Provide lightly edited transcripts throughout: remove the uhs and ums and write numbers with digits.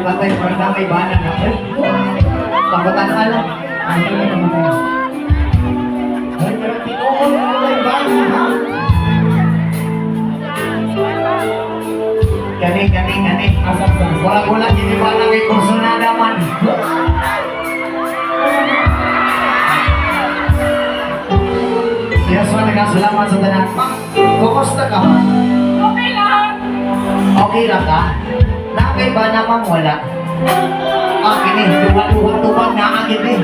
patay pa na may bana na. Pagkatan ka lang. Ay, pero tinoon mo may bana ha. Kani. Wala, hindi ba na kay kursunada man. Yes, salamat sa tanan. Kumusta ka ba? Okay lang. Okay lang ka? Nakay ba naman wala? Kini, duwa-duwa nga agad eh.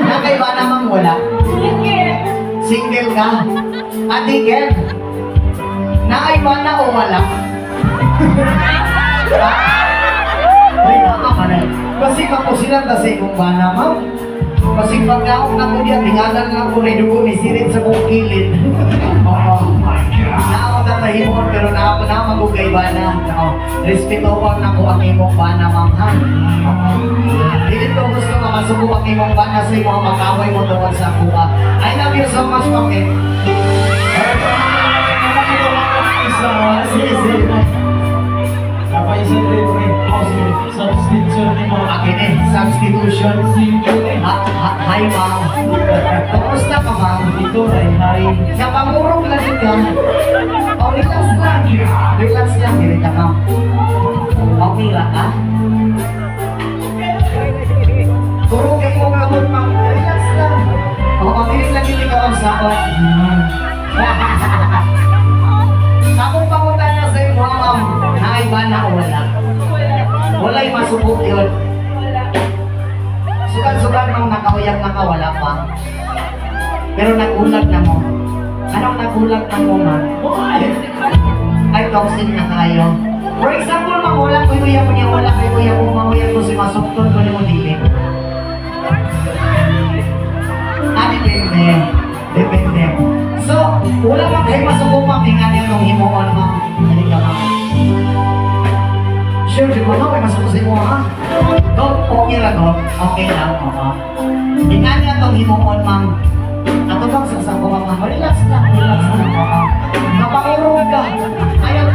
Nakay ba naman wala? Sige. Single ka? Atigel? Nakay ba na o wala? Ay, baka ka na. Kasi kapusilan kasi kung ba naman. Kasi pagkaong na ko diya, tingalan nga ko rin dugo ni Sirit sa kong kilid. Oh my God. Naakatahimon pero naamagugay ba na. Respetoan na ko ang imong ba na mamhan. Hindi ko gusto na masubo ang imong ba na sa imong makaway mo tungkol sa kuha. I love you so much, Pangit. Substitution. Hi, ma'am. Kumusta ka, ma'am? Ito, hi. Napamurong lang ito. Oh, relax lang. Relax lang, dirita, ma'am. Okay lang, ha? Turong kayo mong kamot, ma'am. Relax lang. Mabilis lang yung ikaw ang sakot. Akong pangutan na sa iyo, ma'am. Hi, ba na o wala? Wala'y masubok yun. Sugan-sugan mong nakauyak na wala pa. Pero nagulat na mo. Anong nagulat na mo, ma'am? Ay, toxic na kayo. For example, ma'am, wala ko yung niya, wala kayo yung umamuyak ko si masukton ko yung dilim. Depende. So, wala man kayo masubok, ma'am, tingnan niyo nung himuon, ma'am. Halika, ma'am. Sure, di ba na? May masukusin mo, ha? Okay lang, no? Okay lang, oo. Tingnan niya itong himuon, ma'am. Ato bang sasang ko, ma'am? Relax lang, oo. Napakirong ka. Ayaw.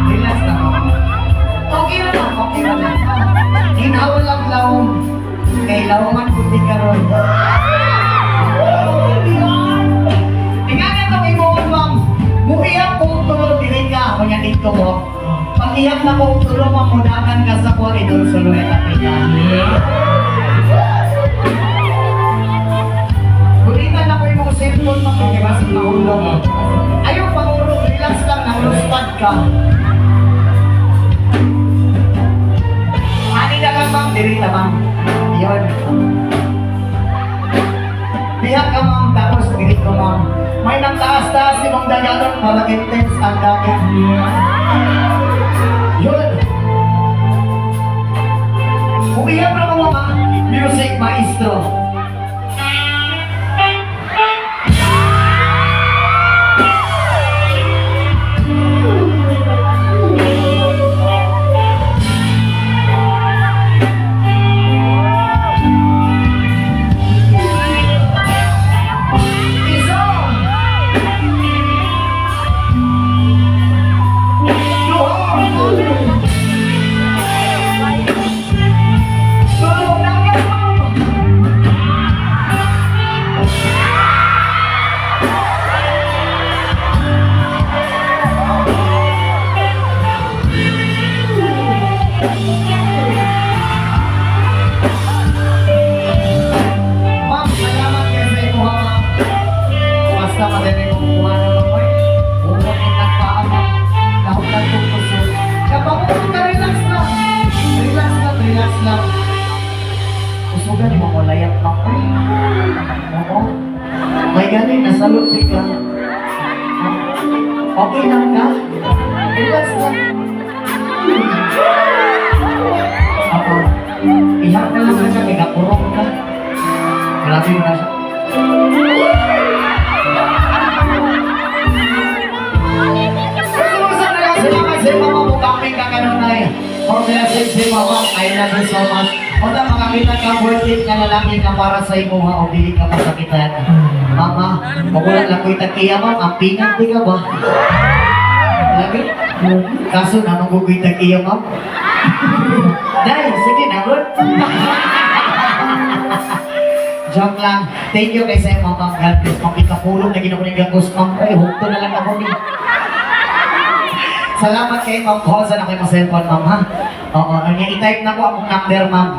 Relax lang, oo. Okay lang. Hinawa lang lawong. Kay lawangan puti ka ron. Tingnan niya itong himuon, ma'am. Mumiyak kung tulog din ka, kanya dito mo. Pag-iyak na kung tulog, mamunakan ka sa kuha, idol suluet at pita. Gulitan na ko yung mga cellphone, makikibas ang mahulog. Ayaw pangulog, relax lang, nangluspad ka. Ani na lang, ma'am, dirita, ma'am. Yun. Bihag ka, ma'am, tapos dirit ko, ma'am. May nang taas-taas si mong dagalon para intense ang dagat. Yun. Umiyak na mga music maestro. Usugan mo ko layat lang ko. Oo. May galing, nasalot din ka. Okay lang ka? Relax lang. Ako. Ihak na lang siya, kagapurong ka. Grabe na siya. Salamat sa mga mukhaming kakanunay. Congratulations sa mga I love you so much. Oda makakita ka worth it na lalaki ka para sa imo ha o dili ka masakitan. Mama, magulat lang ko itakiya mo, ang pingat di ka ba? Lagi? Kaso na magugoy tag iyo, ma'am. Dahil, sige na, good. Joke lang. Thank you kay sa'yo, ma'am. God bless. Makikapulong na ginako ni Gagos, ma'am. Ay, hukto na lang ako ni. Salamat kay Ma'am Koza na kayo mga cellphone, ma'am, ha? Oo, i-type na po akong number, ma'am.